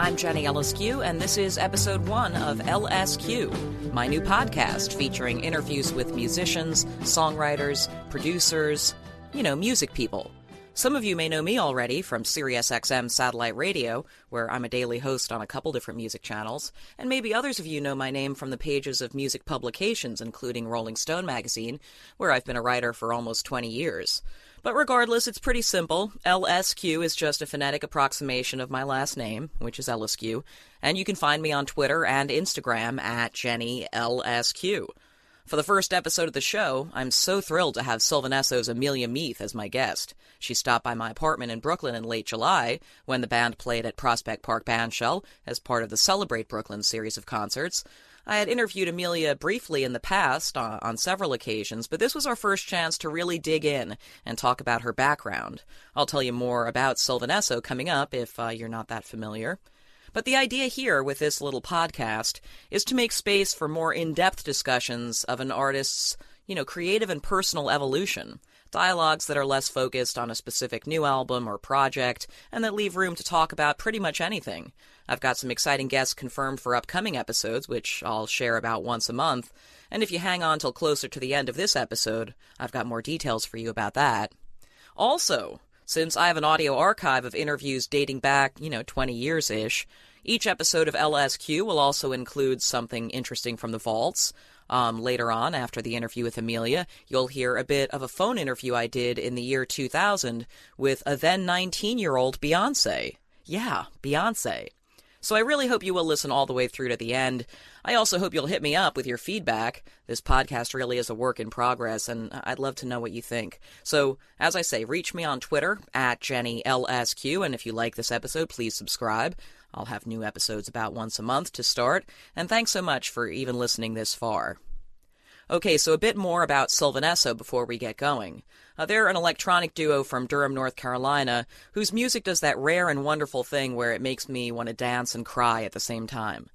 I'm Jenny Eliscu, and this is episode 1 of LSQ, my new podcast featuring interviews with musicians, songwriters, producers, music people. Some of you may know me already from SiriusXM Satellite Radio, where I'm a daily host on a couple different music channels, and maybe others of you know my name from the pages of music publications, including Rolling Stone magazine, where I've been a writer for almost 20 years. But regardless, it's pretty simple. LSQ is just a phonetic approximation of my last name, which is Eliscu, and you can find me on Twitter and Instagram at JennyLSQ. For the first episode of the show, I'm so thrilled to have Sylvan Esso's Amelia Meath as my guest. She stopped by my apartment in Brooklyn in late July, when the band played at Prospect Park Bandshell as part of the Celebrate Brooklyn series of concerts. I had interviewed Amelia briefly in the past, on several occasions, but this was our first chance to really dig in and talk about her background. I'll tell you more about Sylvan Esso coming up if you're not that familiar. But the idea here with this little podcast is to make space for more in-depth discussions of an artist's, creative and personal evolution. Dialogues that are less focused on a specific new album or project, and that leave room to talk about pretty much anything. I've got some exciting guests confirmed for upcoming episodes, which I'll share about once a month, and if you hang on till closer to the end of this episode, I've got more details for you about that. Also, since I have an audio archive of interviews dating back, 20 years-ish, each episode of LSQ will also include something interesting from the vaults. Later on, after the interview with Amelia, you'll hear a bit of a phone interview I did in the year 2000 with a then 19-year-old Beyoncé. Yeah, Beyoncé. So I really hope you will listen all the way through to the end. I also hope you'll hit me up with your feedback. This podcast really is a work in progress, and I'd love to know what you think. So, as I say, reach me on Twitter at JennyLSQ, and if you like this episode, please subscribe. I'll have new episodes about once a month to start, and thanks so much for even listening this far. Okay, so a bit more about Sylvan Esso before we get going. They're an electronic duo from Durham, North Carolina, whose music does that rare and wonderful thing where it makes me want to dance and cry at the same time.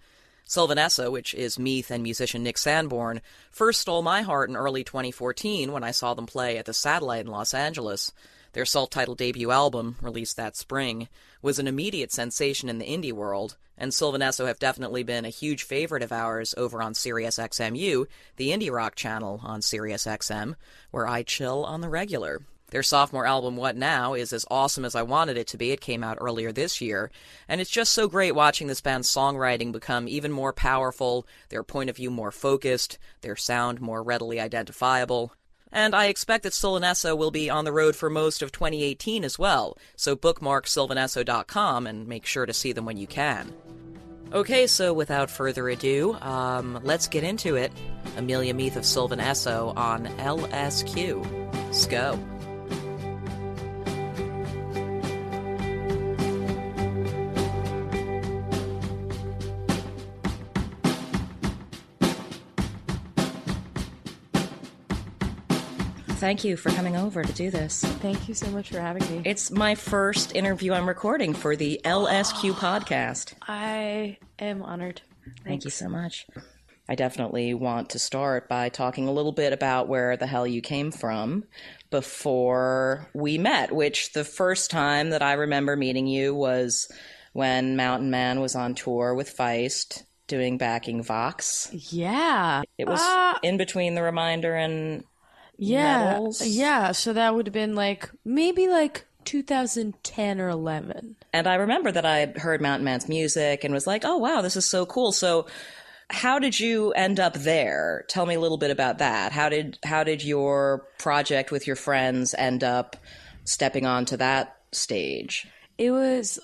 Sylvan Esso, which is Meath and musician Nick Sanborn, first stole my heart in early 2014 when I saw them play at the Satellite in Los Angeles. Their self-titled debut album, released that spring, was an immediate sensation in the indie world, and Sylvan Esso have definitely been a huge favorite of ours over on SiriusXMU, the indie rock channel on SiriusXM, where I chill on the regular. Their sophomore album, What Now, is as awesome as I wanted it to be. It came out earlier this year, and it's just so great watching this band's songwriting become even more powerful, their point of view more focused, their sound more readily identifiable. And I expect that Sylvan Esso will be on the road for most of 2018 as well, so bookmark sylvanesso.com and make sure to see them when you can. Okay, so without further ado, let's get into it. Amelia Meath of Sylvan Esso on LSQ. Let's go. Thank you for coming over to do this. Thank you so much for having me. It's my first interview I'm recording for the LSQ podcast. I am honored. Thank you so much. I definitely want to start by talking a little bit about where the hell you came from before we met, which the first time that I remember meeting you was when Mountain Man was on tour with Feist doing backing Vox. Yeah. It was in between The Reminder and... Metals. Yeah, so that would have been maybe 2010 or 11. And I remember that I heard Mountain Man's music and was like, oh wow, this is so cool. So how did you end up there? Tell me a little bit about that. How did your project with your friends end up stepping onto that stage? It was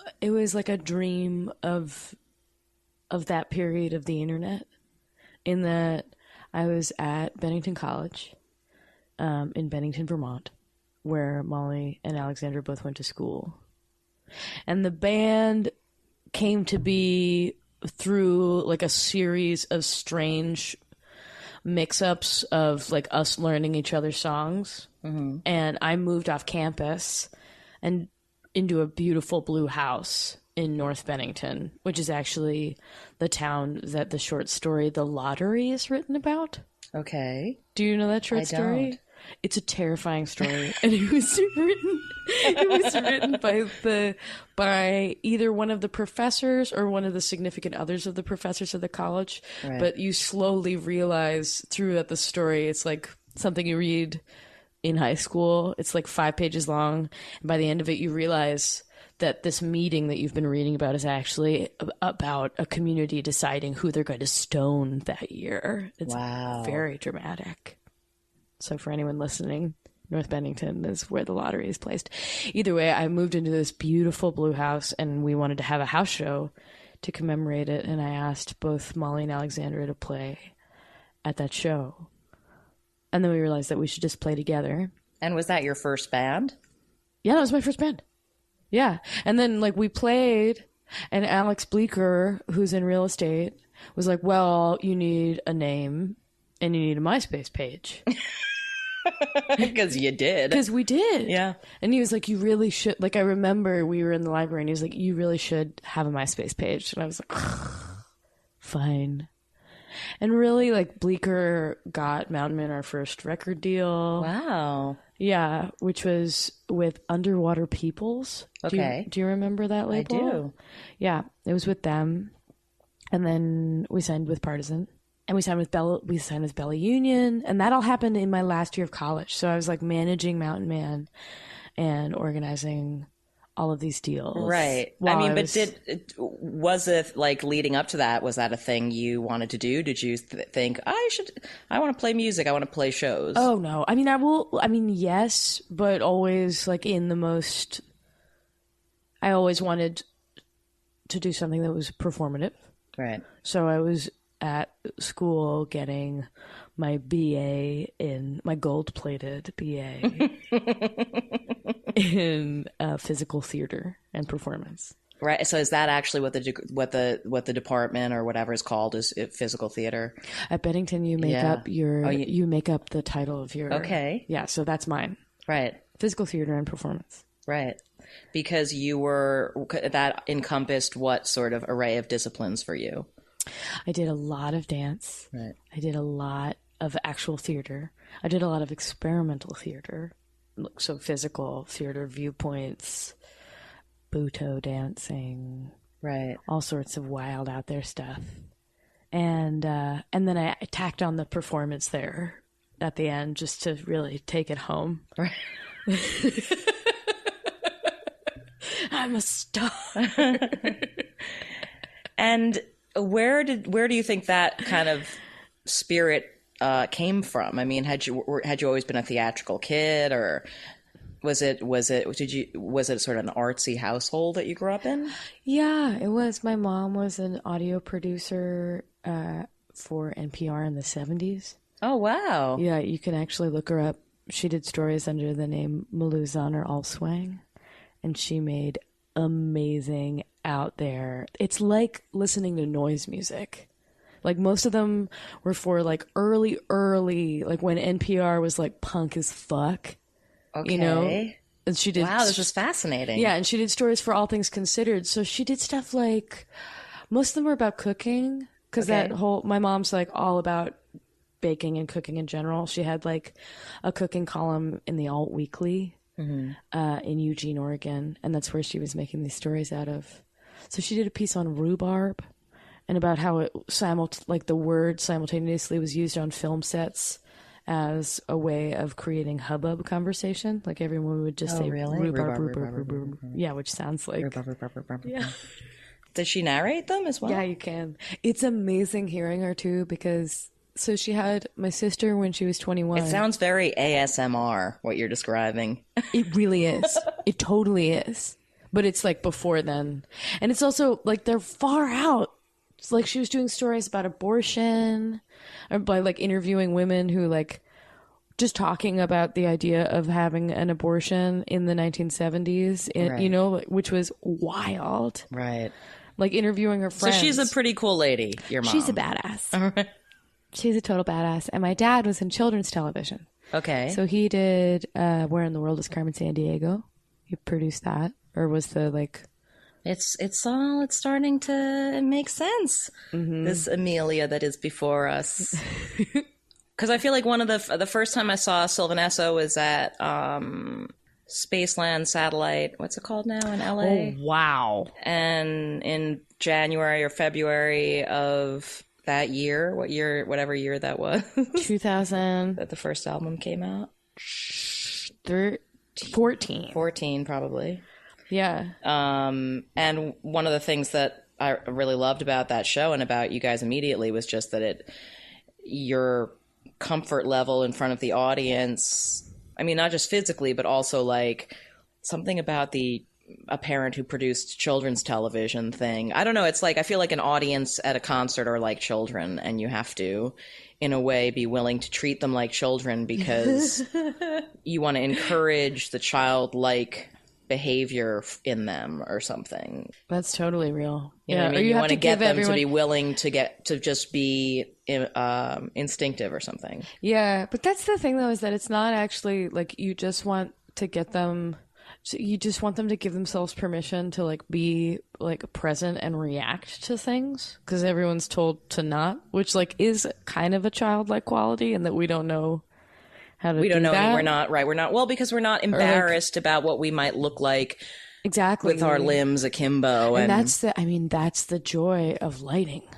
like a dream of that period of the internet, in that I was at Bennington College. In Bennington, Vermont, where Molly and Alexandra both went to school. And the band came to be through a series of strange mix-ups of us learning each other's songs. Mm-hmm. And I moved off campus and into a beautiful blue house in North Bennington, which is actually the town that the short story The Lottery is written about. Okay. Do you know that short story? Don't. It's a terrifying story, and it was written by either one of the professors or one of the significant others of the professors of the college. Right. But you slowly realize throughout the story, it's like something you read in high school. It's like 5 pages long, and by the end of it, you realize that this meeting that you've been reading about is actually about a community deciding who they're going to stone that year. It's very dramatic. So for anyone listening, North Bennington is where the lottery is placed. Either way, I moved into this beautiful blue house, and we wanted to have a house show to commemorate it, and I asked both Molly and Alexandra to play at that show. And then we realized that we should just play together. And was that your first band? Yeah, that was my first band. Yeah. And then, like, we played, and Alex Bleeker, who's in real estate, was like, well, you need a name, and you need a MySpace page. Because you did. Because we did. Yeah. And he was like, you really should. Like, I remember we were in the library, and he was like, you really should have a MySpace page. And I was like, fine. And really, like, Bleeker got Mountain Man our first record deal. Wow. Yeah, which was with Underwater Peoples. Okay. Do you remember that label? I do. Yeah, it was with them. And then we signed with Partisan. And we signed with Bella Union. And that all happened in my last year of college. So I was like managing Mountain Man and organizing all of these deals. Right. I mean, was it like leading up to that, was that a thing you wanted to do? Did you think, I want to play music, I want to play shows? Oh, no. I mean, yes, but always like I always wanted to do something that was performative. Right. So I was at school getting my my gold-plated BA in physical theater and performance. Right. So is that actually what the department or whatever is called, is it physical theater? At Bennington, you make up you make up the title of your. Okay. Yeah. So that's mine. Right. Physical theater and performance. Right. Because that encompassed what sort of array of disciplines for you? I did a lot of dance. Right. I did a lot of actual theater. I did a lot of experimental theater. So physical theater, viewpoints, Buto dancing. Right. All sorts of wild out there stuff. And then I tacked on the performance there at the end just to really take it home. Right. I'm a star. And where do you think that kind of spirit came from? I mean, had you always been a theatrical kid, or was it sort of an artsy household that you grew up in? Yeah, it was. My mom was an audio producer for NPR in the 70s. Oh, wow. Yeah, you can actually look her up. She did stories under the name Maluzan or Allswang, and she made amazing out there. It's like listening to noise music. Like most of them were for like early, like when NPR was like punk as fuck. Okay. You know? And she did. Wow, this was fascinating. Yeah, and she did stories for All Things Considered. So she did stuff like, most of them were about cooking, because my mom's like all about baking and cooking in general. She had like a cooking column in the Alt Weekly in Eugene, Oregon, and that's where she was making these stories out of. So she did a piece on rhubarb and about how it the word simultaneously was used on film sets as a way of creating hubbub conversation. Like everyone would just say really? rhubarb. Yeah, which sounds like yeah. Does she narrate them as well? Yeah, you can. It's amazing hearing her too, because so she had my sister when she was 21. It sounds very ASMR, what you're describing. It really is. It totally is. But it's like before then. And it's also like they're far out. It's like she was doing stories about abortion, or by like interviewing women who like just talking about the idea of having an abortion in the 1970s, Right. You know, which was wild. Right. Like interviewing her friends. So she's a pretty cool lady, your mom. She's a badass. All right. She's a total badass. And my dad was in children's television. Okay. So he did Where in the World is Carmen Sandiego? He produced that. Or was the like... It's starting to make sense. Mm-hmm. This Amelia that is before us. Because I feel like one of the first time I saw Sylvan Esso was at Spaceland Satellite. What's it called now in LA? Oh, wow. And in January or February of that year, whatever year that was, 2000. that the first album came out. 14 probably. Yeah. And one of the things that I really loved about that show and about you guys immediately was just that your comfort level in front of the audience, I mean, not just physically, but also like something about a parent who produced children's television thing. I don't know. It's like, I feel like an audience at a concert are like children, and you have to, in a way, be willing to treat them like children because you want to encourage the childlike behavior in them or something. That's totally real. You know what I mean? You want to get them to be willing to just be instinctive or something. Yeah, but that's the thing though, is that it's not actually like you just want to get them. You just want them to give themselves permission to like be like present and react to things, because everyone's told to not, which like is kind of a childlike quality, and that we don't know how to. We don't know. That. We're not right. We're not well because we're not embarrassed about what we might look like. Exactly. With our limbs akimbo. And that's the joy of lighting.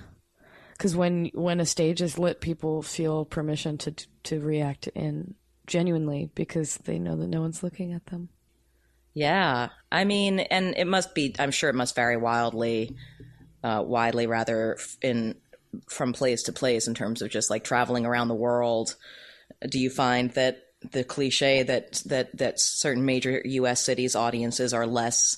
Because when a stage is lit, people feel permission to react genuinely because they know that no one's looking at them. Yeah. I mean, and I'm sure it must vary widely rather from place to place in terms of just like traveling around the world. Do you find that the cliche that certain major U.S. cities audiences are less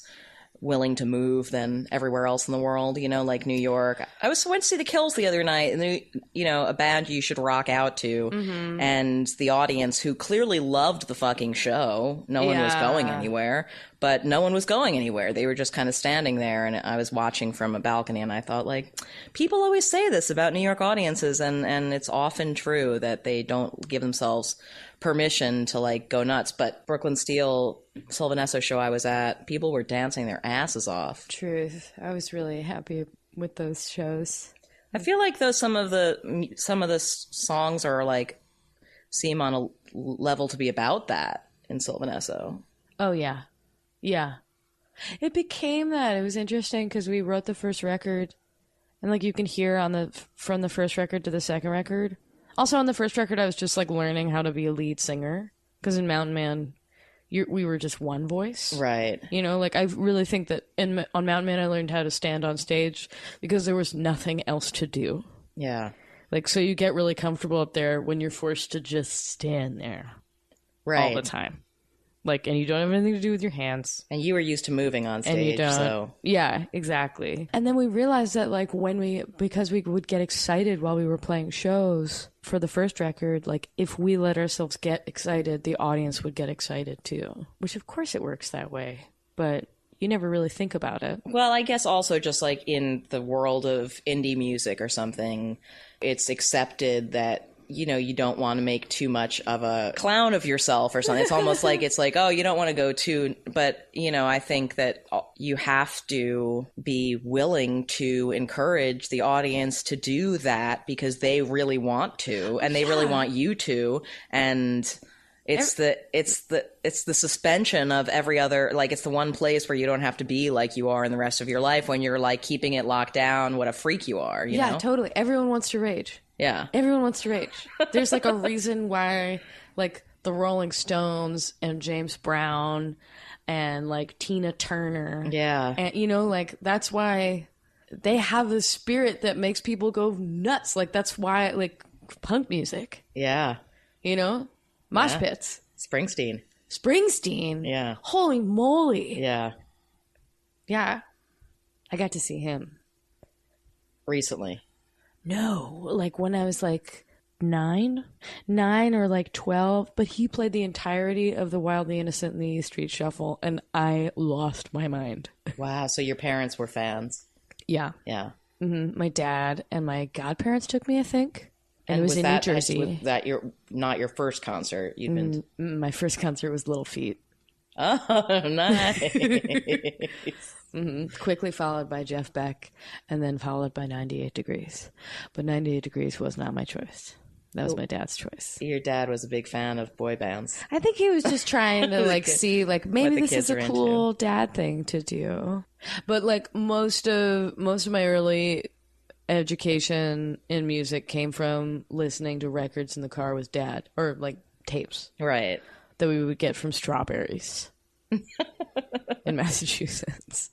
willing to move than everywhere else in the world, you know, like New York? I went to see the Kills the other night, and you know, a band you should rock out to, and the audience, who clearly loved the fucking show, no one was going anywhere, but no one was going anywhere. They were just kind of standing there, and I was watching from a balcony, and I thought, like, people always say this about New York audiences, and it's often true that they don't give themselves permission to like go nuts. But Brooklyn Steel, Sylvan Esso show I was at, people were dancing their asses off. Truth. I was really happy with those shows. I feel like though some of the songs are like seem on a level to be about that in Sylvan Esso. Oh yeah. It became that. It was interesting because we wrote the first record, and like you can hear from the first record to the second record. Also, on the first record, I was just like learning how to be a lead singer, because in Mountain Man, we were just one voice, right? You know, like I really think that on Mountain Man, I learned how to stand on stage because there was nothing else to do. Yeah, like so you get really comfortable up there when you're forced to just stand there, right, all the time. Like, and you don't have anything to do with your hands. And you were used to moving on stage, and you don't. So. Yeah, exactly. And then we realized that, like, because we would get excited while we were playing shows for the first record, like, if we let ourselves get excited, the audience would get excited too. Which, of course, it works that way. But you never really think about it. Well, I guess also just, like, in the world of indie music or something, it's accepted that, you know, you don't want to make too much of a clown of yourself or something. It's almost like, it's like, oh, you don't want to go too, but, you know, I think that you have to be willing to encourage the audience to do that because they really want to, and they really want you to. And it's the suspension of every other, like, it's the one place where you don't have to be like you are in the rest of your life when you're like keeping it locked down, what a freak you are, you know? Totally. Everyone wants to rage. Yeah. Everyone wants to rage. There's like a reason why like the Rolling Stones and James Brown and like Tina Turner. Yeah. And you know, like that's why they have this spirit that makes people go nuts. Like that's why like punk music. Yeah. You know? Mosh pits. Springsteen. Yeah. Holy moly. Yeah. Yeah. I got to see him. Recently. No, like when I was like 9 or like 12, but he played the entirety of the Wildly Innocent and the E Street Shuffle, and I lost my mind. Wow, so your parents were fans? Yeah. Yeah. Mm-hmm. My dad and my godparents took me, I think, and it was in New Jersey. Was that not your first concert? You'd been my first concert was Little Feat. Oh, nice. Mm-hmm. Quickly followed by Jeff Beck, and then followed by 98 Degrees. But 98 Degrees was not my choice. That was my dad's choice. Your dad was a big fan of boy bands. I think he was just trying to like see like maybe this is a cool into. dad thing to do. But like most of my early education in music came from listening to records in the car with dad, or like tapes. Right. That we would get from Strawberries in Massachusetts.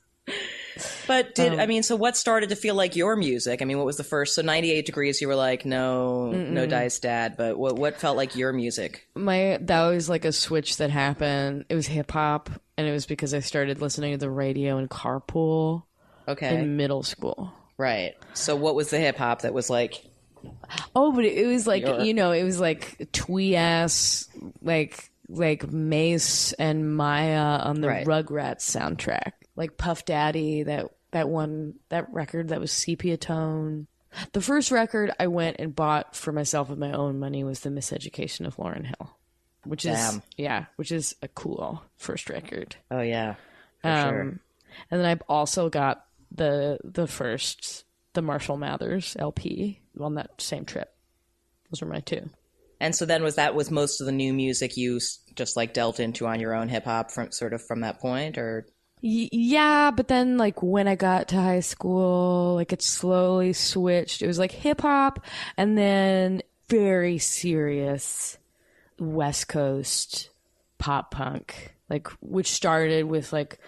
But so what started to feel like your music? I mean, what was the first? So 98 Degrees, you were like, no Dice Dad, but what felt like your music? That was like a switch that happened. It was hip hop, and it was because I started listening to the radio in carpool in middle school. Right. So what was the hip hop that was like? Oh, but it was like, it was like twee-ass, like Mace and Maya on the Rugrats soundtrack. Like Puff Daddy, that record that was sepia tone. The first record I went and bought for myself with my own money was The Miseducation of Lauryn Hill, which is a cool first record. Oh yeah, for sure. And then I also got the Marshall Mathers LP on that same trip. Those were my two. And so then was most of the new music you just like delved into on your own hip hop from that point, or? Yeah, but then like when I got to high school, like it slowly switched. It was like hip hop and then very serious West Coast pop punk, like which started with like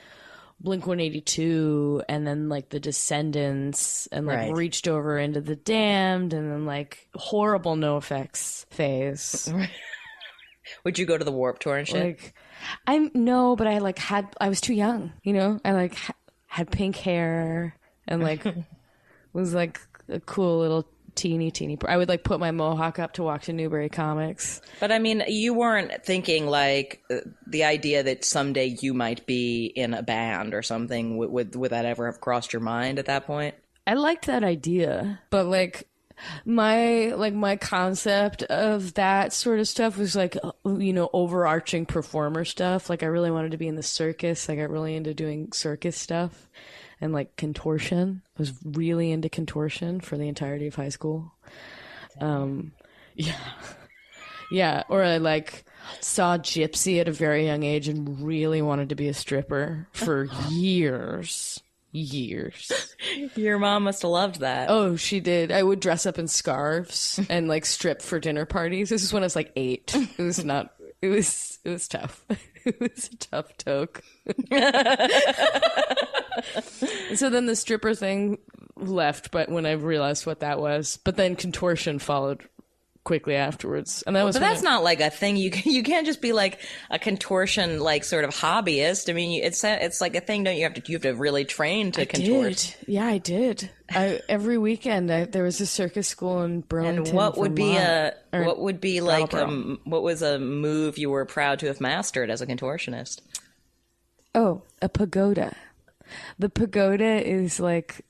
Blink-182 and then like the Descendants and like reached over into the Damned and then like horrible NoFX phase. Would you go to the Warped Tour and shit? Like, but I was too young, I like had pink hair and like was like a cool little teeny. I would like put my mohawk up to walk to Newbury Comics. But I mean, you weren't thinking like the idea that someday you might be in a band or something. Would that ever have crossed your mind at that point? I liked that idea, but like my concept of that sort of stuff was like, overarching performer stuff. Like I really wanted to be in the circus. I got really into doing circus stuff and like contortion. I was really into contortion for the entirety of high school. Yeah. Or I like saw Gypsy at a very young age and really wanted to be a stripper for years. Your mom must have loved that. Oh, she did. I would dress up in scarves and like strip for dinner parties. This is when I was like 8. It was tough. It was a tough toke. So then the stripper thing left, but when I realized what that was, but then contortion followed quickly afterwards, and that's not like a thing. You can't just be like a contortion like sort of hobbyist. I mean, it's like a thing. Don't you have to really train to contort? Yeah, I did. Every weekend there was a circus school in Burlington. And what was a move you were proud to have mastered as a contortionist? Oh, a pagoda. The pagoda is like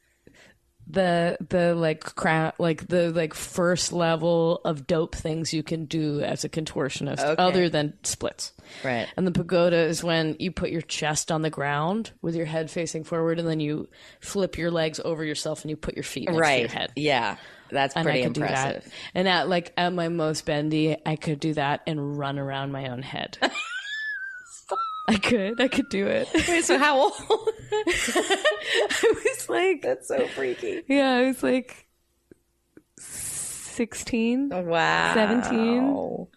the like crown, like the like first level of dope things you can do as a contortionist, other than splits. Right. And the pagoda is when you put your chest on the ground with your head facing forward, and then you flip your legs over yourself and you put your feet next to your head. Yeah, that's pretty impressive. That. And at my most bendy, I could do that and run around my own head. I could do it. Wait, so how old? I was like... That's so freaky. Yeah, I was like 16. Wow. 17.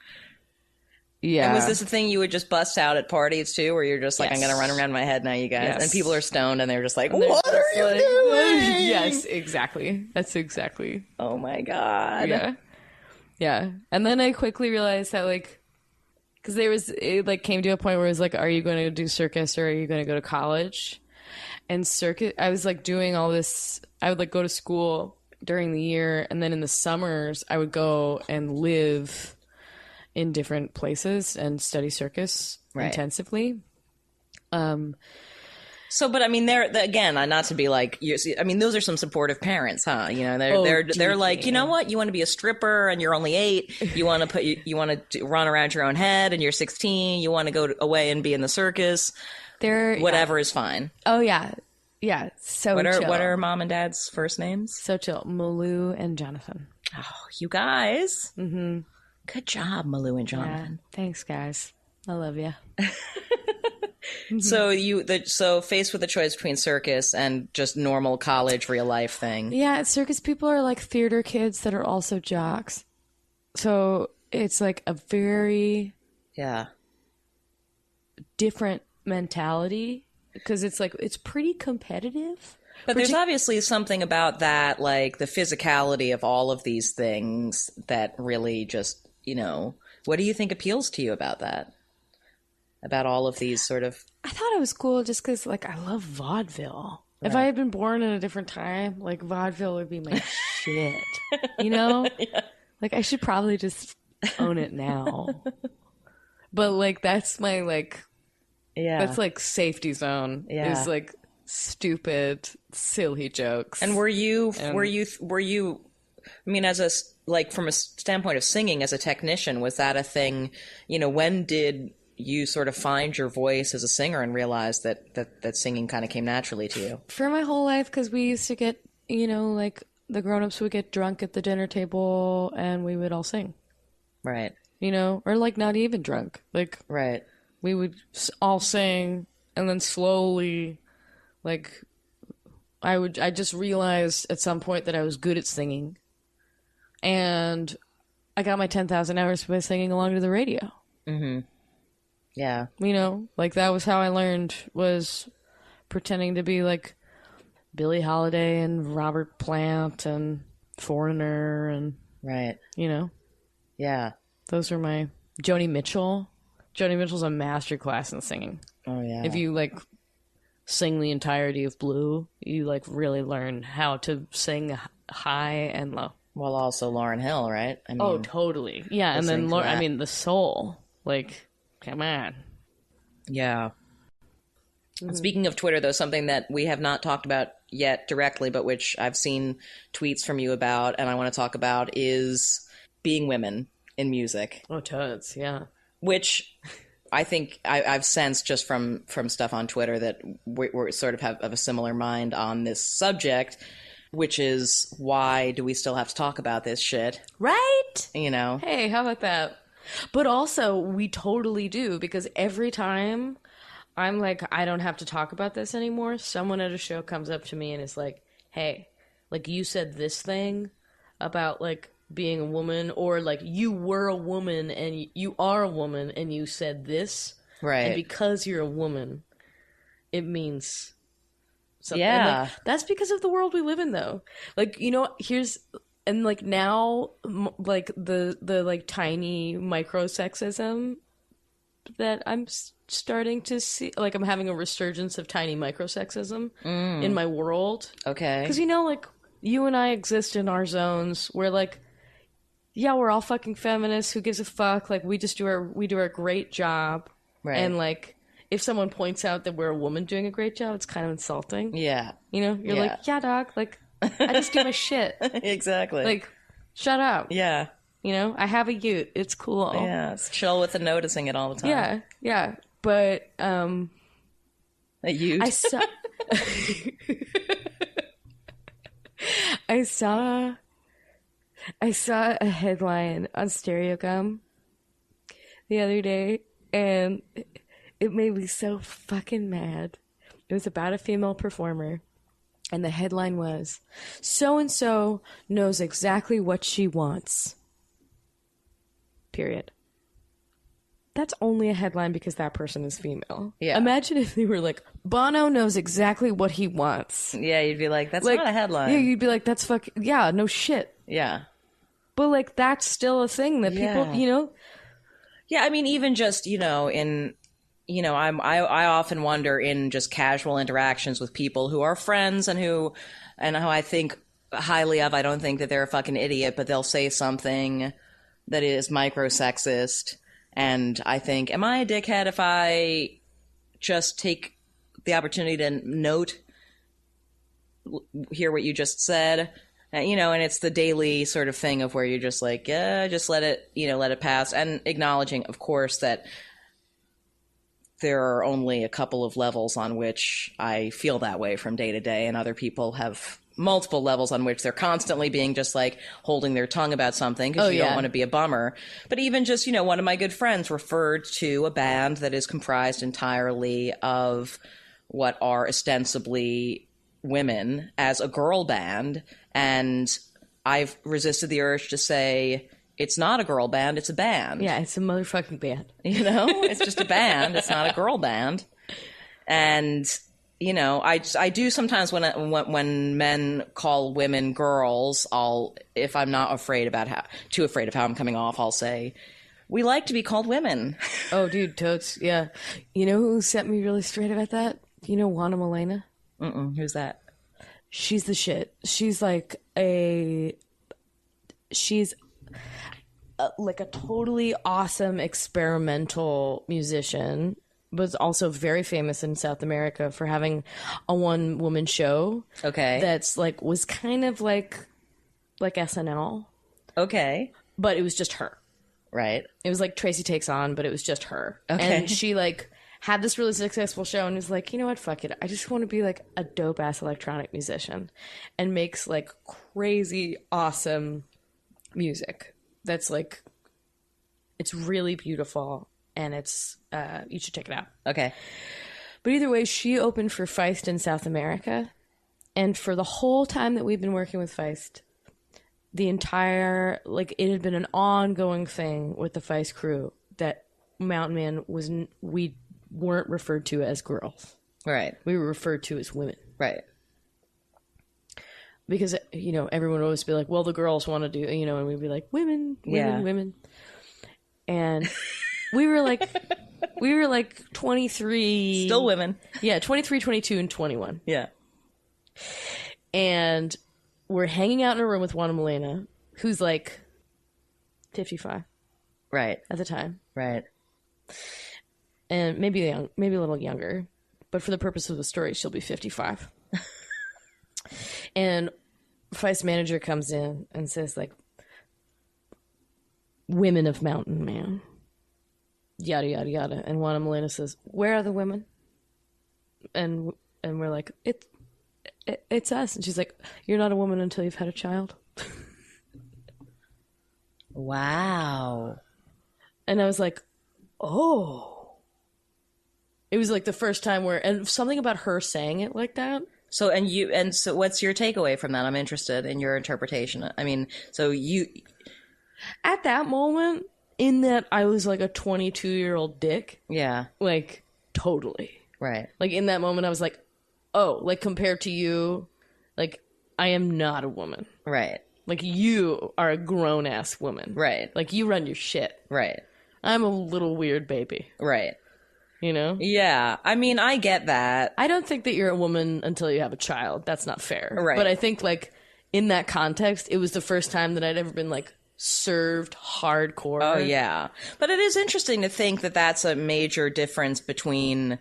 Yeah. And was this a thing you would just bust out at parties too, where you're just like, I'm going to run around my head now, you guys? Yes. And people are stoned and they're just like, what are you doing? Yes, exactly. That's exactly. Oh my God. Yeah. Yeah. And then I quickly realized that like, because it like came to a point where it was like, are you going to do circus or are you going to go to college? And circus, I was like doing all this. I would like go to school during the year, and then in the summers I would go and live in different places and study circus intensively. So, but I mean, again, not to be like, I mean, those are some supportive parents, huh? They're like, you know what? You want to be a stripper and you're only 8. You want to run around your own head and you're 16. You want to go away and be in the circus. Whatever is fine. Oh yeah. Yeah. So what chill. What are mom and dad's first names? So chill. Malou and Jonathan. Oh, you guys. Mm-hmm. Good job, Malou and Jonathan. Yeah, thanks, guys. I love you. So faced with the choice between circus and just normal college real life thing. Yeah, circus people are like theater kids that are also jocks. So it's like a very different mentality because it's like it's pretty competitive. But there's obviously something about that, like the physicality of all of these things that really just, what do you think appeals to you about that? About all of these sort of... I thought it was cool just because, like, I love vaudeville. Right. If I had been born in a different time, like, vaudeville would be my shit. Yeah. Like, I should probably just own it now. But, like, that's my, like... Yeah. That's, like, safety zone. Yeah. Is, like, stupid, silly jokes. And were you... I mean, from a standpoint of singing as a technician, was that a thing? When did you sort of find your voice as a singer and realize that singing kind of came naturally to you? For my whole life, because we used to get, like the grown-ups would get drunk at the dinner table and we would all sing. Right. Or like not even drunk. Like, right. We would all sing and then slowly, like, I just realized at some point that I was good at singing. And I got my 10,000 hours by singing along to the radio. Mm-hmm. Yeah. Like that was how I learned, was pretending to be like Billie Holiday and Robert Plant and Foreigner and... Right. Yeah. Those are my... Joni Mitchell. Joni Mitchell's a master class in singing. Oh, yeah. If you, like, sing the entirety of Blue, you, like, really learn how to sing high and low. Well, also Lauryn Hill, right? I mean, totally. Yeah, and then, the soul. Like, come on. Yeah. Mm-hmm. Speaking of Twitter, though, something that we have not talked about yet directly, but which I've seen tweets from you about, and I want to talk about, is being women in music. Oh, totes, yeah. Which I think I've sensed just from stuff on Twitter that we're sort of have a similar mind on this subject, which is, why do we still have to talk about this shit? Right? Hey, how about that? But also, we totally do, because every time I'm like, I don't have to talk about this anymore, someone at a show comes up to me and is like, hey, like, you said this thing about, like, being a woman, or, like, you were a woman and you are a woman and you said this. Right. And because you're a woman, it means... something. Yeah. Like, that's because of the world we live in, though. Like, here's... And, like, now, like, the like, tiny micro-sexism that I'm starting to see... Like, I'm having a resurgence of tiny micro-sexism in my world. Okay. Because, like, you and I exist in our zones where, like, yeah, we're all fucking feminists. Who gives a fuck? Like, we do our great job. Right. And, like, if someone points out that we're a woman doing a great job, it's kind of insulting. Yeah. You're like, yeah, dog, like... I just do my shit. Exactly. Like, shut up. Yeah. I have a ute. It's cool. Yeah, it's chill with the noticing it all the time. Yeah. But, a ute? I saw a headline on Stereogum the other day, and it made me so fucking mad. It was about a female performer. And the headline was, so-and-so knows exactly what she wants. Period. That's only a headline because that person is female. Yeah. Imagine if they were like, Bono knows exactly what he wants. Yeah, you'd be like, that's not a headline. Yeah, you'd be like, that's yeah, no shit. Yeah. But, like, that's still a thing that people, Yeah, I mean, even just, in... I often wonder in just casual interactions with people who are friends and who I think highly of. I don't think that they're a fucking idiot, but they'll say something that is micro-sexist. And I think, am I a dickhead if I just take the opportunity to hear what you just said? And it's the daily sort of thing of where you're just like, yeah, just let it pass. And acknowledging, of course, that there are only a couple of levels on which I feel that way from day to day, and other people have multiple levels on which they're constantly being just like holding their tongue about something because you don't want to be a bummer. But even just, one of my good friends referred to a band that is comprised entirely of what are ostensibly women as a girl band. And I've resisted the urge to say, it's not a girl band, it's a band. Yeah, it's a motherfucking band. It's just a band. It's not a girl band. And I do sometimes when men call women girls, if I'm not too afraid of how I'm coming off, I'll say, we like to be called women. Oh, dude, totes, yeah. You know who set me really straight about that? You know Juana Malena? Who's that? She's the shit. She's like like a totally awesome experimental musician, but also very famous in South America for having a one-woman show. Okay. That's like, was kind of like SNL. Okay. But it was just her. Right. It was like Tracy Takes On, but it was just her. Okay. And she like had this really successful show and was like, you know what, fuck it. I just want to be like a dope-ass electronic musician, and makes like crazy awesome music. That's like, it's really beautiful, and it's, you should check it out. Okay. But either way, she opened for Feist in South America, and for the whole time that we've been working with Feist, the entire, like, it had been an ongoing thing with the Feist crew that Mountain Man we weren't referred to as girls. Right. We were referred to as women. Right. Because, everyone would always be like, well, the girls want to do, and we'd be like, women. And we were like 23. Still women. Yeah, 23, 22, and 21. Yeah. And we're hanging out in a room with Juana Malena, who's like 55. Right. At the time. Right. And maybe a little younger. But for the purpose of the story, she'll be 55. And Feist manager comes in and says, like, women of Mountain Man, yada, yada, yada. And Juana Malena says, where are the women? And we're like, it's us. And she's like, you're not a woman until you've had a child. Wow. And I was like, oh. It was like the first time and something about her saying it like that. So what's your takeaway from that? I'm interested in your interpretation. I mean, at that moment, in that I was like a 22-year-old dick. Yeah. Like, totally. Right. Like, in that moment, I was like, oh, like, compared to you, like, I am not a woman. Right. Like, you are a grown-ass woman. Right. Like, you run your shit. Right. I'm a little weird baby. Right. Yeah. I mean, I get that. I don't think that you're a woman until you have a child. That's not fair. Right. But I think, like, in that context, it was the first time that I'd ever been, like, served hardcore. Oh, yeah. But it is interesting to think that that's a major difference between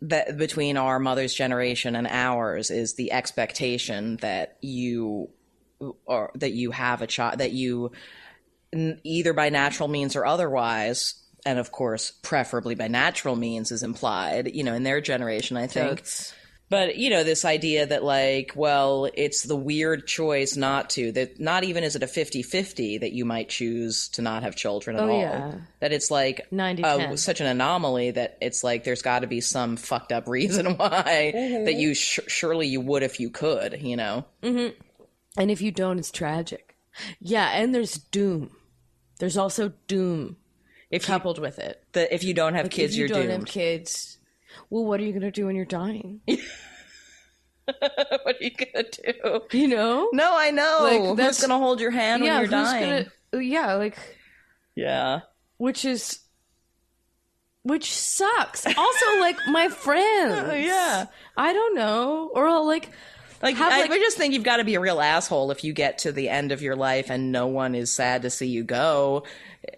our mother's generation and ours, is the expectation that you have a child, that you either by natural means or otherwise, and of course, preferably by natural means is implied, in their generation, I think. But, this idea that, like, well, it's the weird choice not to, that not even is it a 50-50 that you might choose to not have children at all. Yeah. That it's like 90-10. Such an anomaly that it's like there's got to be some fucked up reason why that you surely you would if you could, Mm-hmm. And if you don't, it's tragic. Yeah, and there's doom. There's also doom coupled with it. That if you don't have kids, you're doomed. If you don't have kids, well, what are you going to do when you're dying? What are you going to do? No, I know. Like, who's going to hold your hand when you're dying? Yeah. Which sucks. Also, like, my friends. Yeah. I don't know. Or, like... I just think you've got to be a real asshole if you get to the end of your life and no one is sad to see you go,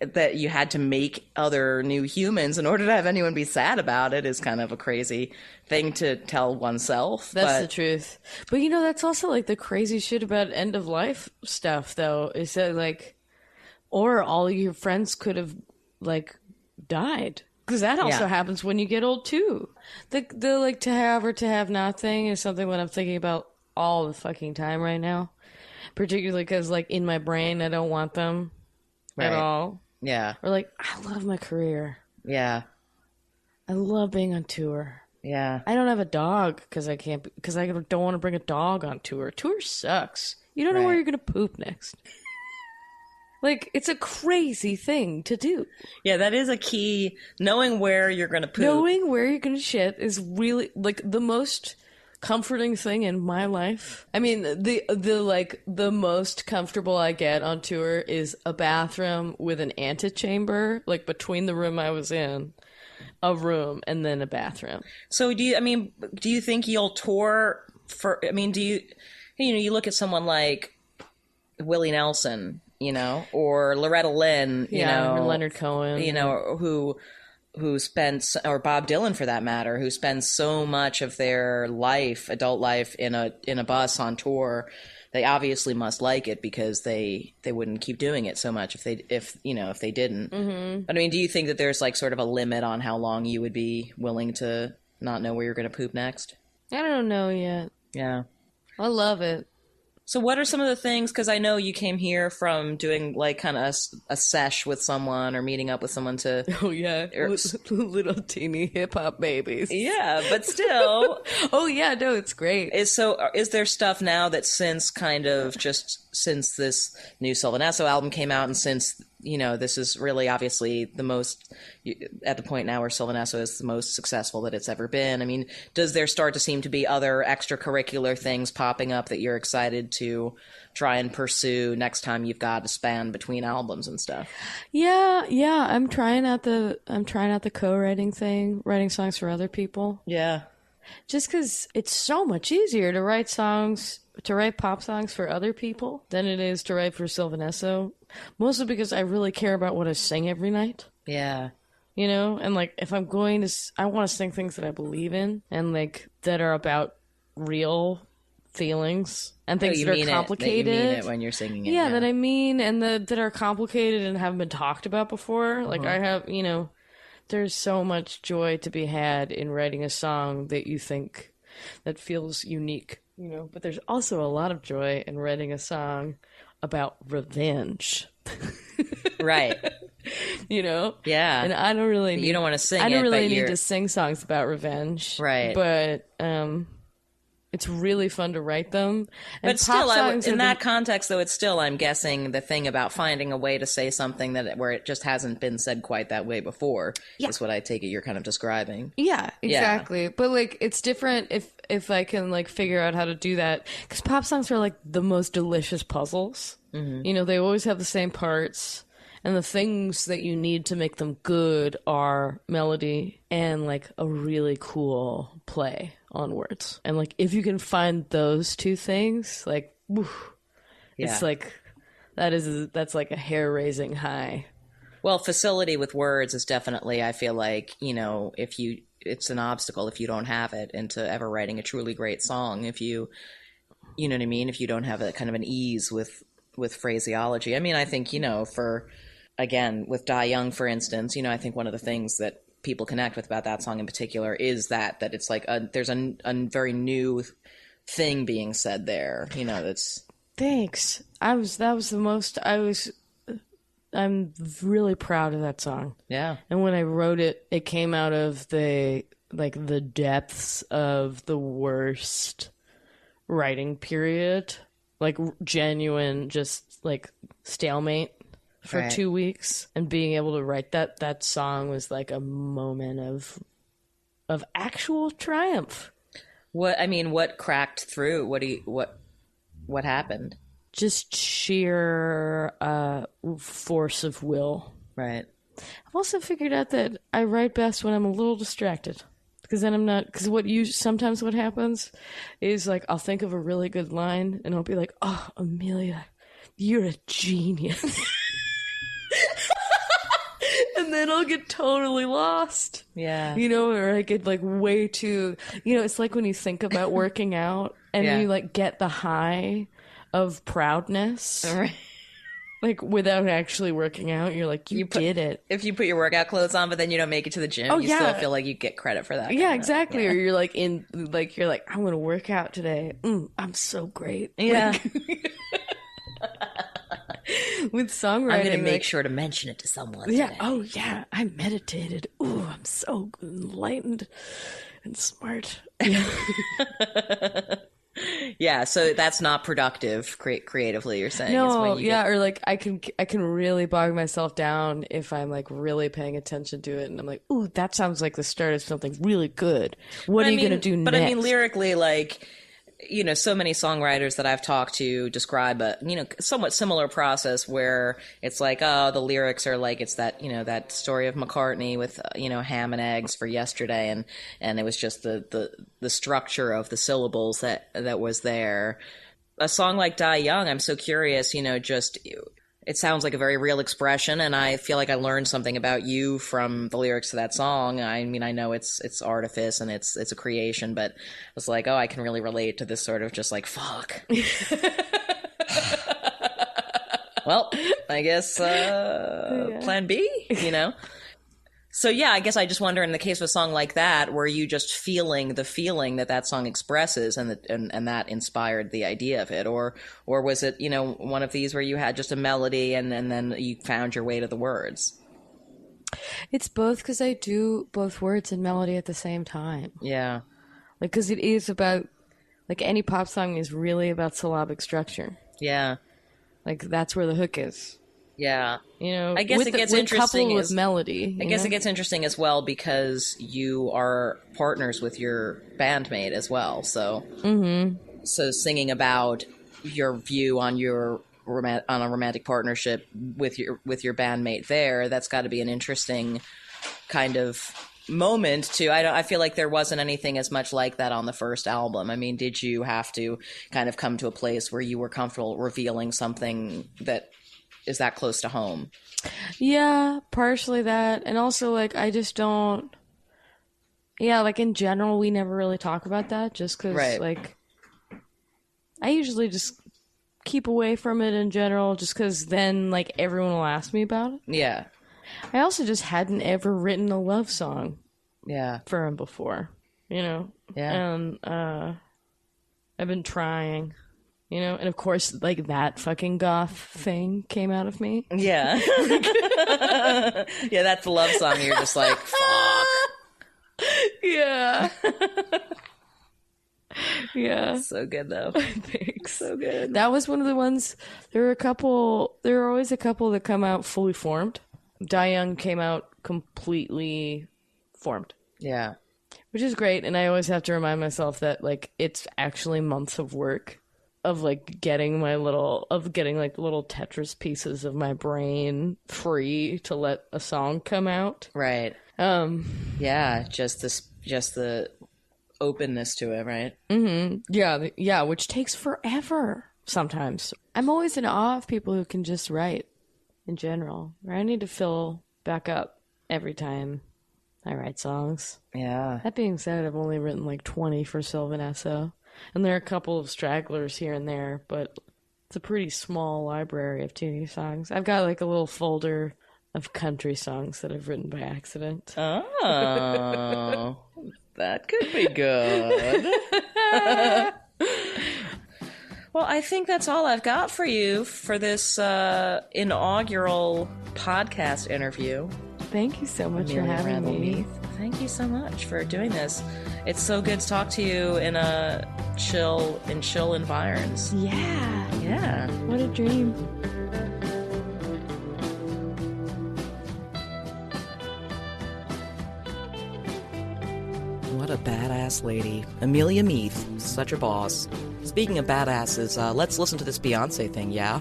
that you had to make other new humans in order to have anyone be sad about it is kind of a crazy thing to tell oneself. That's the truth. But, that's also, like, the crazy shit about end of life stuff, though, is that, like, or all your friends could have, like, died. Because that also happens when you get old, too. The like, to have or to have not thing is something that I'm thinking about all the fucking time right now. Particularly because, like, in my brain, I don't want them at all. Yeah. Or, like, I love my career. Yeah. I love being on tour. Yeah. I don't have a dog because I don't want to bring a dog on tour. Tour sucks. You don't know where you're going to poop next. Like, it's a crazy thing to do. Yeah, that is a key. Knowing where you're going to poop. Knowing where you're going to shit is really, like, the most comforting thing in my life. I mean, the most comfortable I get on tour is a bathroom with an antechamber, like, between the room I was in, a room, and then a bathroom. So do you think you'll tour for, I mean, you look at someone like Willie Nelson, or Loretta Lynn, or Leonard Cohen, who spends, or Bob Dylan for that matter, who spends so much of their life, adult life, in a bus on tour. They obviously must like it because they wouldn't keep doing it so much if they didn't. Mm-hmm. But I mean, do you think that there's like sort of a limit on how long you would be willing to not know where you're going to poop next? I don't know yet. Yeah. I love it. So what are some of the things, because I know you came here from doing like kind of a sesh with someone or meeting up with someone to... Oh, yeah. Little teeny hip-hop babies. Yeah, but still... Oh, yeah, no, it's great. Is there stuff now that since this new Sylvan Esso album came out and since, this is really obviously the most... At the point now where Sylvan Esso is the most successful that it's ever been. I mean, does there start to seem to be other extracurricular things popping up that you're excited to try and pursue next time you've got a span between albums and stuff? Yeah. I'm trying out the co-writing thing, writing songs for other people. Yeah. Just because it's so much easier to write pop songs for other people than it is to write for Sylvan Esso. Mostly because I really care about what I sing every night. Yeah. And like, if I'm going to, I want to sing things that I believe in and like that are about real feelings and things that are complicated. That you mean it when you're singing it. Yeah, that I mean, and that are complicated and haven't been talked about before. Like I have, there's so much joy to be had in writing a song that you think that feels unique, but there's also a lot of joy in writing a song about revenge. Right. Yeah. And I don't really need... You don't want to sing I don't really need to sing songs about revenge. Right. But it's really fun to write them. And but still, in that context, though, it's still, I'm guessing, the thing about finding a way to say something where it just hasn't been said quite that way before is what I take it you're kind of describing. Yeah, exactly. Yeah. But, like, it's different if I can, like, figure out how to do that. Because pop songs are, like, the most delicious puzzles. Mm-hmm. They always have the same parts. And the things that you need to make them good are melody and, like, a really cool play on words. And, like, if you can find those two things, like, it's like, that's like a hair-raising high. Well, facility with words is definitely, I feel like, it's an obstacle if you don't have it into ever writing a truly great song. If you know what I mean? If you don't have a kind of an ease with phraseology. I mean, I think, again, with Die Young, for instance, I think one of the things that people connect with about that song in particular is that it's like there's a very new thing being said there. That's... Thanks. I'm really proud of that song. Yeah. And when I wrote it, it came out of the depths of the worst writing period. Like, genuine, just, like, stalemate for 2 weeks. And being able to write that song was, like, a moment of actual triumph. What cracked through? What happened? Just sheer force of will. Right. I've also figured out that I write best when I'm a little distracted. Because then I'm not... Because sometimes what happens is, like, I'll think of a really good line, and I'll be like, oh, Amelia, you're a genius. And then I'll get totally lost. Yeah. Or I get, like, way too... it's like when you think about working out, and you, like, get the high of proudness. Right. Like, without actually working out, you're like, you did it. If you put your workout clothes on, but then you don't make it to the gym, you still feel like you get credit for that. Yeah, exactly. Yeah. Or you're like, I'm going to work out today. I'm so great. Yeah. With songwriting. I'm going to make sure to mention it to someone today. Oh, yeah. I meditated. Ooh, I'm so enlightened and smart. Yeah. Yeah, so that's not productive creatively, you're saying. No, or like I can really bog myself down if I'm like really paying attention to it, and I'm like, ooh, that sounds like the start of something really good. What are you going to do next? But I mean, lyrically, like, you know, so many songwriters that I've talked to describe a, you know, somewhat similar process where it's like, oh, the lyrics are like, it's that, you know, that story of McCartney with, you know, ham and eggs for yesterday. And it was just the structure of the syllables that was there. A song like Die Young, I'm so curious, you know, just, it sounds like a very real expression, and I feel like I learned something about you from the lyrics to that song. I mean, I know it's artifice and it's a creation, but I was like, oh, I can really relate to this sort of just like, fuck. Well, I guess plan B, you know? So yeah, I guess I just wonder, in the case of a song like that, were you just feeling the feeling that song expresses, and that inspired the idea of it, or was it, you know, one of these where you had just a melody and then you found your way to the words? It's both, because I do both words and melody at the same time. Yeah, like, because it is about, like, any pop song is really about syllabic structure. Yeah, like that's where the hook is. Yeah, you know, I guess it gets interesting with melody. I guess it gets interesting as well because you are partners with your bandmate as well. So, so singing about your view on a romantic partnership with your bandmate there, that's got to be an interesting kind of moment too. I feel like there wasn't anything as much like that on the first album. I mean, did you have to kind of come to a place where you were comfortable revealing something that is that close to home? Yeah, partially that. And also, like, I just don't... Yeah, like, in general, we never really talk about that, just because, like... I usually just keep away from it in general, just because then, like, everyone will ask me about it. Yeah. I also just hadn't ever written a love song for him before, you know? Yeah. And I've been trying... You know, and of course, like, that fucking goth thing came out of me. Yeah. Yeah, that's the love song. You're just like, fuck. Yeah. Yeah. So good, though. Thanks. So good. That was one of the ones. There are always a couple that come out fully formed. Die Young came out completely formed. Yeah. Which is great, and I always have to remind myself that, like, it's actually months of work. Of like getting little Tetris pieces of my brain free to let a song come out. Right. Yeah, just the openness to it, right? Mm-hmm. Yeah, which takes forever sometimes. I'm always in awe of people who can just write in general. I need to fill back up every time I write songs. Yeah. That being said, I've only written like 20 for Sylvan Esso. And there are a couple of stragglers here and there, but it's a pretty small library of tune songs. I've got like a little folder of country songs that I've written by accident. Oh, that could be good. Well, I think that's all I've got for you for this inaugural podcast interview. Thank you so much for having me. Thank you so much for doing this. It's so good to talk to you in chill environs. Yeah. Yeah. What a dream. What a badass lady. Amelia Meath. Such a boss. Speaking of badasses, let's listen to this Beyoncé thing, yeah?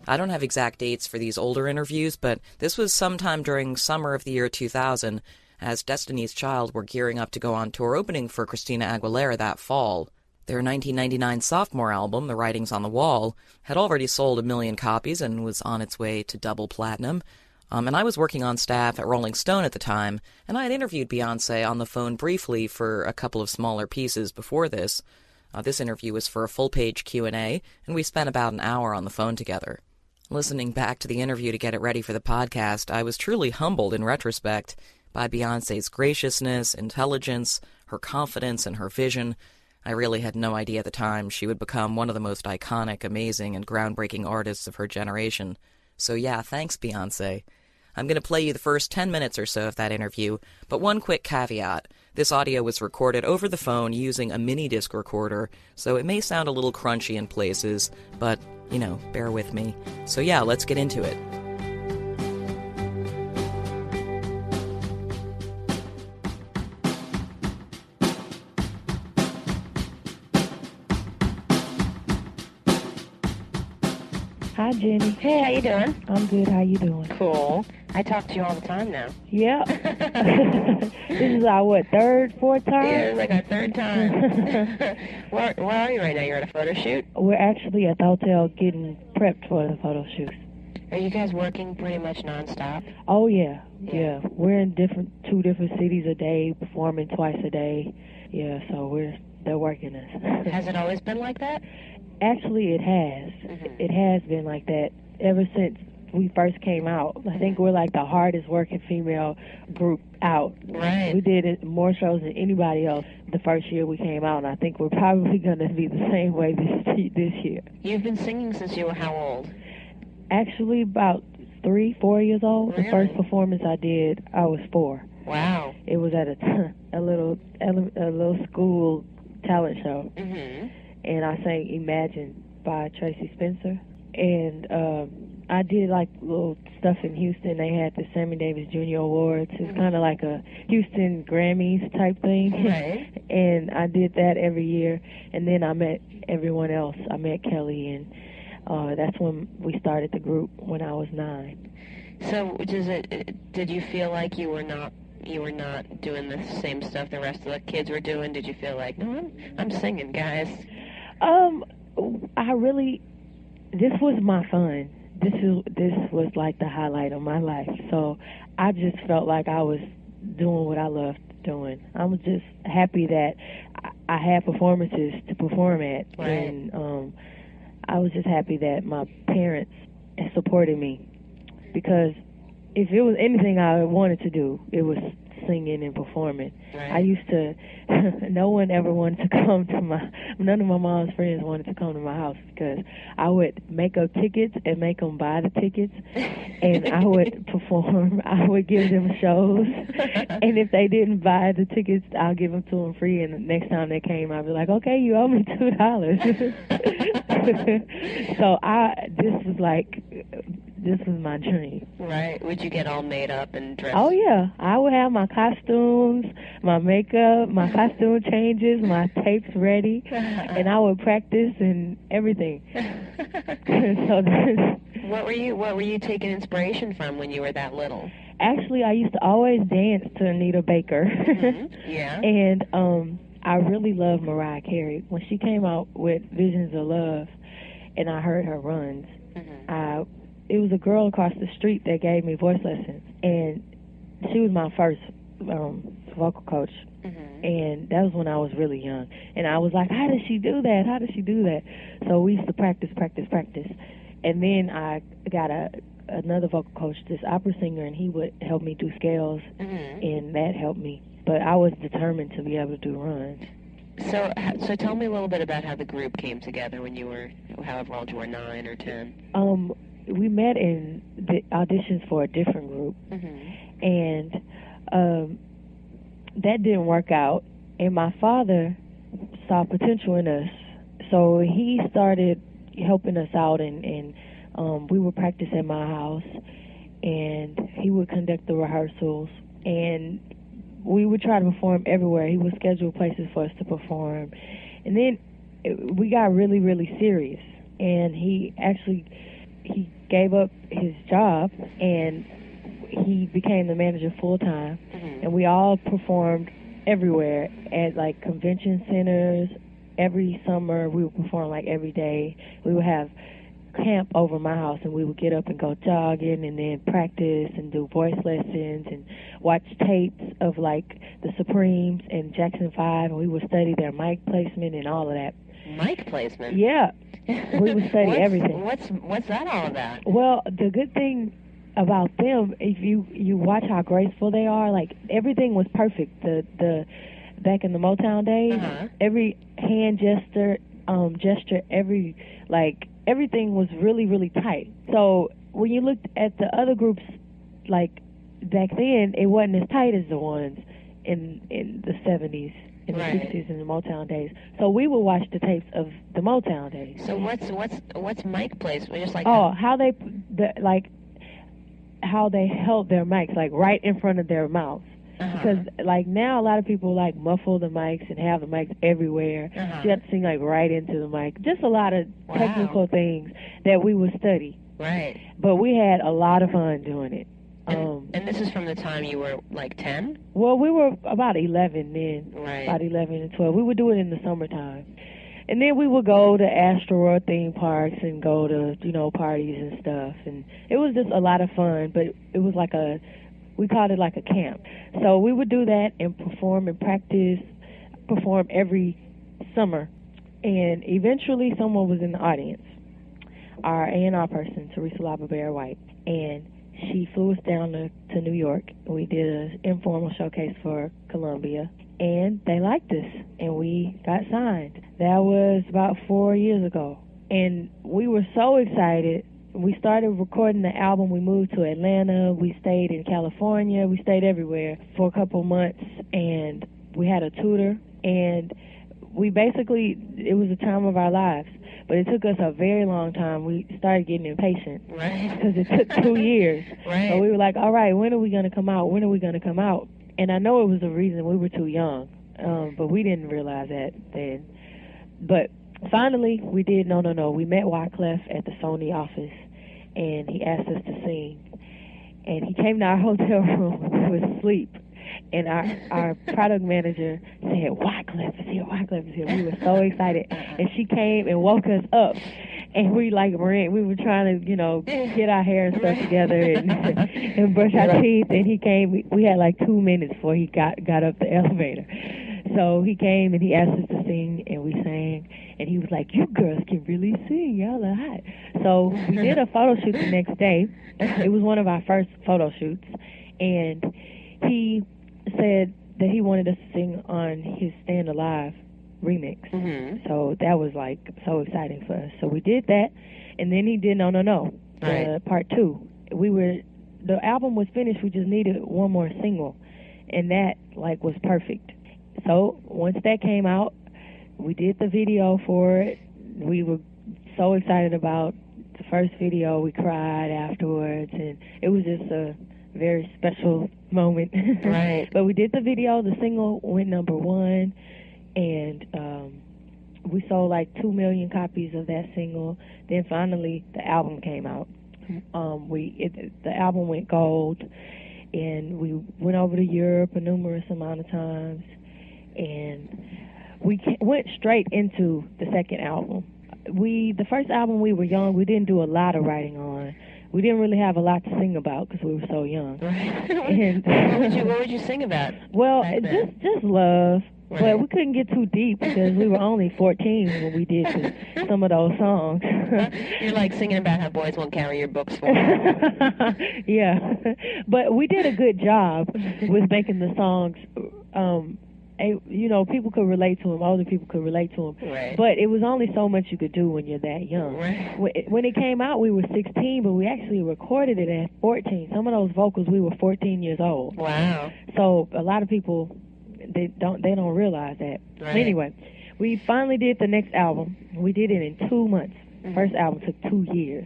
I don't have exact dates for these older interviews, but this was sometime during summer of the year 2000, as Destiny's Child were gearing up to go on tour opening for Christina Aguilera that fall. Their 1999 sophomore album, The Writing's on the Wall, had already sold 1 million copies and was on its way to double platinum. And I was working on staff at Rolling Stone at the time, and I had interviewed Beyoncé on the phone briefly for a couple of smaller pieces before this. This interview was for a full-page Q&A, and we spent about an hour on the phone together. Listening back to the interview to get it ready for the podcast, I was truly humbled in retrospect by Beyoncé's graciousness, intelligence, her confidence, and her vision. I really had no idea at the time she would become one of the most iconic, amazing, and groundbreaking artists of her generation. So yeah, thanks, Beyoncé. I'm going to play you the first 10 minutes or so of that interview, but one quick caveat. This audio was recorded over the phone using a mini-disc recorder, so it may sound a little crunchy in places, but, bear with me. So yeah, let's get into it. Hi, Jenny. Hey, how you doing? I'm good. How you doing? Cool. I talk to you all the time now. Yeah. This is our, fourth time? Yeah, it's like our third time. Where are you right now? You're at a photo shoot? We're actually at the hotel getting prepped for the photo shoot. Are you guys working pretty much nonstop? Oh, yeah. We're in two different cities a day, performing twice a day. Yeah, so they're working us. Has it always been like that? Actually, it has. Mm-hmm. It has been like that ever since we first came out. I think we're like the hardest working female group out. Right. We did more shows than anybody else the first year we came out, and I think we're probably going to be the same way this year. You've been singing since you were how old? Actually, about 3-4 years old. Really? The first performance I did, I was 4. Wow. It was at a little school talent show. Mm-hmm. And I sang Imagine by Tracy Spencer. And I did like little stuff in Houston. They had the Sammy Davis Jr. Awards. It's kind of like a Houston Grammys type thing. Right. And I did that every year. And then I met everyone else. I met Kelly, and that's when we started the group when I was 9. So did you feel like you were not doing the same stuff the rest of the kids were doing? Did you feel like, no, I'm singing, guys? This was my fun. This was like the highlight of my life. So I just felt like I was doing what I loved doing. I was just happy that I had performances to perform at. Right. And I was just happy that my parents supported me, because if it was anything I wanted to do, it was singing and performing. Right. I used to, none of my mom's friends wanted to come to my house, because I would make up tickets and make them buy the tickets, and I would perform. I would give them shows, and if they didn't buy the tickets, I'll give them to them free, and the next time they came, I'd be like, okay, you owe me $2. So this was my dream. Right. Would you get all made up and dressed? Oh, yeah. I would have my costumes, my makeup, my costume changes, my tapes ready, and I would practice and everything. What were you taking inspiration from when you were that little? Actually, I used to always dance to Anita Baker. Mm-hmm. Yeah. And I really love Mariah Carey. When she came out with Visions of Love, and I heard her runs, mm-hmm. It was a girl across the street that gave me voice lessons, and she was my first vocal coach. Mm-hmm. And that was when I was really young. And I was like, how does she do that? How does she do that? So we used to practice. And then I got another vocal coach, this opera singer, and he would help me do scales, mm-hmm. and that helped me. But I was determined to be able to do runs. So tell me a little bit about how the group came together when you were, however old you were, 9 or 10. We met in the auditions for a different group, mm-hmm. and that didn't work out. And my father saw potential in us, so he started helping us out, and we would practice at my house, and he would conduct the rehearsals, and we would try to perform everywhere. He would schedule places for us to perform. And then we got really, really serious, and he gave up his job, and he became the manager full-time, mm-hmm. and we all performed everywhere at, like, convention centers. Every summer we would perform, like, every day. We would have camp over my house, and we would get up and go jogging and then practice and do voice lessons and watch tapes of, like, the Supremes and Jackson 5, and we would study their mic placement and all of that. Mic placement? Yeah. We would study everything. What's that all about? Well, the good thing about them, if you watch how graceful they are, like everything was perfect. The back in the Motown days, every hand gesture, everything was really, really tight. So when you looked at the other groups, like back then, it wasn't as tight as the ones in the 70s, in the 60s, and the Motown days. So we would watch the tapes of the Motown days. So what's mic placement? Just like how they held their mics, like right in front of their mouths. Because like now a lot of people like muffle the mics and have the mics everywhere. So you have to sing like right into the mic. Just a lot of technical things that we would study. Right. But we had a lot of fun doing it. And this is from the time you were like 10? Well, we were about 11 then. Right. About 11 and 12. We would do it in the summertime. And then we would go to asteroid theme parks and go to, parties and stuff. And it was just a lot of fun, but it was like we called it like a camp. So we would do that and perform and perform every summer. And eventually someone was in the audience, our A&R person, Teresa Lava White. And she flew us down to New York. We did an informal showcase for Columbia. And they liked us, and we got signed. That was about 4 years ago. And we were so excited. We started recording the album. We moved to Atlanta. We stayed in California. We stayed everywhere for a couple months, and we had a tutor. And it was the time of our lives. But it took us a very long time. We started getting impatient. Right. Because it took 2 years. Right. So we were like, all right, when are we going to come out? When are we going to come out? And I know it was the reason we were too young, but we didn't realize that then. But finally, we did No. We met Wyclef at the Sony office, and he asked us to sing. And he came to our hotel room. We were asleep. And our product manager said, Wyclef is here, Wyclef is here. We were so excited. And she came and woke us up. And we ran. We were trying to, get our hair and stuff together and brush our teeth. And he came. We had like 2 minutes before he got up the elevator. So he came and he asked us to sing, and we sang. And he was like, "You girls can really sing. Y'all are hot." So we did a photo shoot the next day. It was one of our first photo shoots, and he said that he wanted us to sing on his Stand Alive remix. So that was like so exciting for us. So we did that, and then he did No, part 2. The album was finished. We just needed one more single, and that like was perfect. So once that came out, we did the video for it. We were so excited about the first video. We cried afterwards, and it was just a very special moment. Right. But we did the video. The single went #1, and we sold like 2 million copies of that single. Then finally, the album came out. The album went gold, and we went over to Europe a numerous amount of times, and we went straight into the second album. The first album, we were young. We didn't do a lot of writing on. We didn't really have a lot to sing about because we were so young. Right. And what would you sing about? Well, just love. Right. But we couldn't get too deep because we were only 14 when we did some of those songs. You're like singing about how boys won't carry your books for you. Yeah. But we did a good job with making the songs. People could relate to them. Older people could relate to them. Right. But it was only so much you could do when you're that young. Right. When it came out, we were 16, but we actually recorded it at 14. Some of those vocals, we were 14 years old. Wow. So a lot of people, they don't realize that. Right. Anyway, we finally did the next album. We did it in 2 months. First album took 2 years.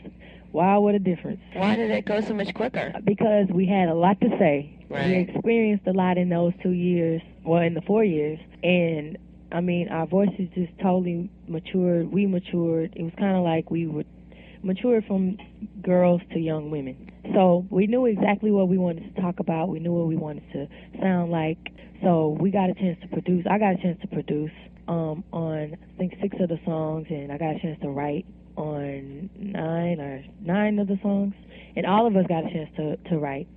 Wow, what a difference. Why did it go so much quicker? Because we had a lot to say. Right. We experienced a lot in those 2 years, in the 4 years. And, our voices just totally matured. We matured. It was kind of like we would mature from girls to young women. So we knew exactly what we wanted to talk about. We knew what we wanted to sound like. So we got a chance to produce. I got a chance to produce on, I think, 6 of the songs, and I got a chance to write on 9 of the songs. And all of us got a chance to write.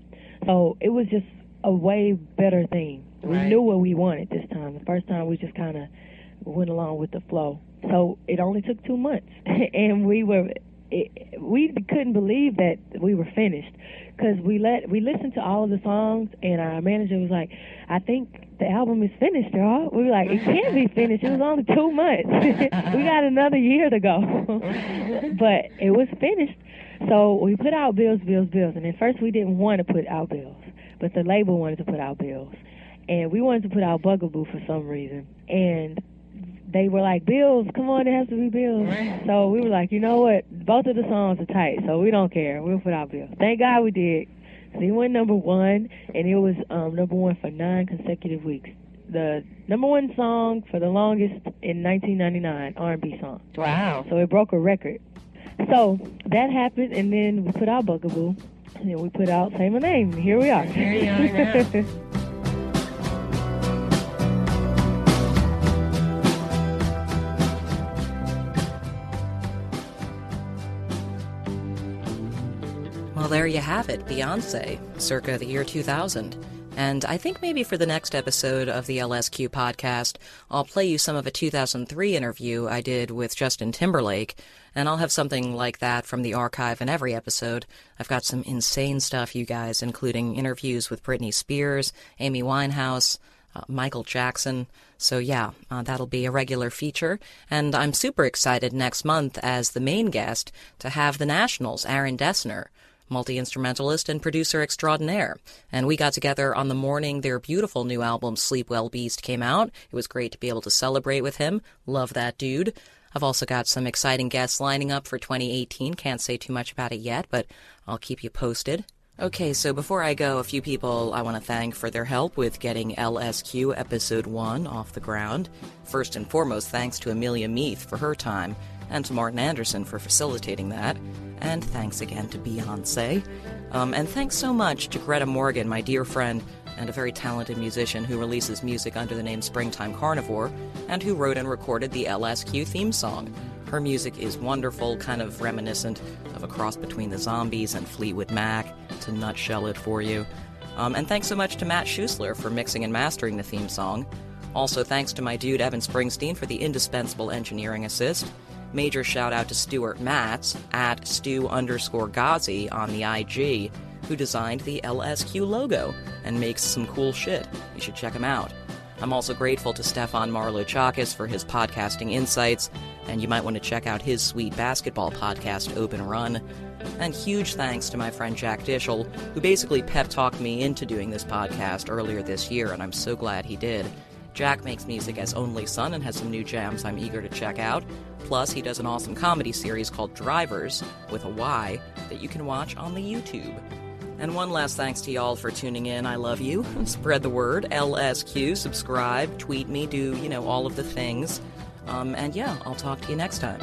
So it was just a way better thing. We knew what we wanted this time. The first time we just kind of went along with the flow. So it only took 2 months, and we couldn't believe that we were finished, because we listened to all of the songs, and our manager was like, "I think the album is finished, y'all." We were like, "It can't be finished. It was only 2 months. We got another year to go." But it was finished. So we put out Bills, and at first we didn't want to put out Bills, but the label wanted to put out Bills, and we wanted to put out Bugaboo for some reason, and they were like, "Bills, come on, it has to be Bills." So we were like, you know what? Both of the songs are tight, so we don't care. We'll put out Bills. Thank God we did. So he went number one, and it was number one for 9 consecutive weeks. The number one song for the longest in 1999, R&B song. Wow. So it broke a record. So that happened, and then we put out Bugaboo, and then we put out Say My Name. Here we are. Here you are now. Well, there you have it, Beyoncé, circa the year 2000. And I think maybe for the next episode of the LSQ podcast, I'll play you some of a 2003 interview I did with Justin Timberlake, and I'll have something like that from the archive in every episode. I've got some insane stuff, you guys, including interviews with Britney Spears, Amy Winehouse, Michael Jackson. So yeah, that'll be a regular feature. And I'm super excited next month as the main guest to have the Nationals' Aaron Dessner, multi-instrumentalist and producer extraordinaire. And we got together on the morning their beautiful new album, Sleep Well Beast, came out. It was great to be able to celebrate with him. Love that dude. I've also got some exciting guests lining up for 2018. Can't say too much about it yet, but I'll keep you posted. Okay, so before I go, a few people I want to thank for their help with getting LSQ Episode 1 off the ground. First and foremost, thanks to Amelia Meath for her time, and to Martin Anderson for facilitating that. And thanks again to Beyoncé. And thanks so much to Greta Morgan, my dear friend, and a very talented musician who releases music under the name Springtime Carnivore, and who wrote and recorded the LSQ theme song. Her music is wonderful, kind of reminiscent of a cross between the Zombies and Fleetwood Mac, to nutshell it for you. And thanks so much to Matt Schuessler for mixing and mastering the theme song. Also thanks to my dude Evan Springsteen for the indispensable engineering assist. Major shout out to Stuart Matz at Stu_Ghazi on the IG, who designed the LSQ logo and makes some cool shit. You should check him out. I'm also grateful to Stefan Marlochakis for his podcasting insights, and you might want to check out his sweet basketball podcast, Open Run. And huge thanks to my friend Jack Dishel, who basically pep-talked me into doing this podcast earlier this year, and I'm so glad he did. Jack makes music as only son and has some new jams I'm eager to check out. Plus, he does an awesome comedy series called Drivers, with a Y, that you can watch on the YouTube. And one last thanks to y'all for tuning in. I love you. Spread the word. LSQ, subscribe, tweet me, do, all of the things. And yeah, I'll talk to you next time.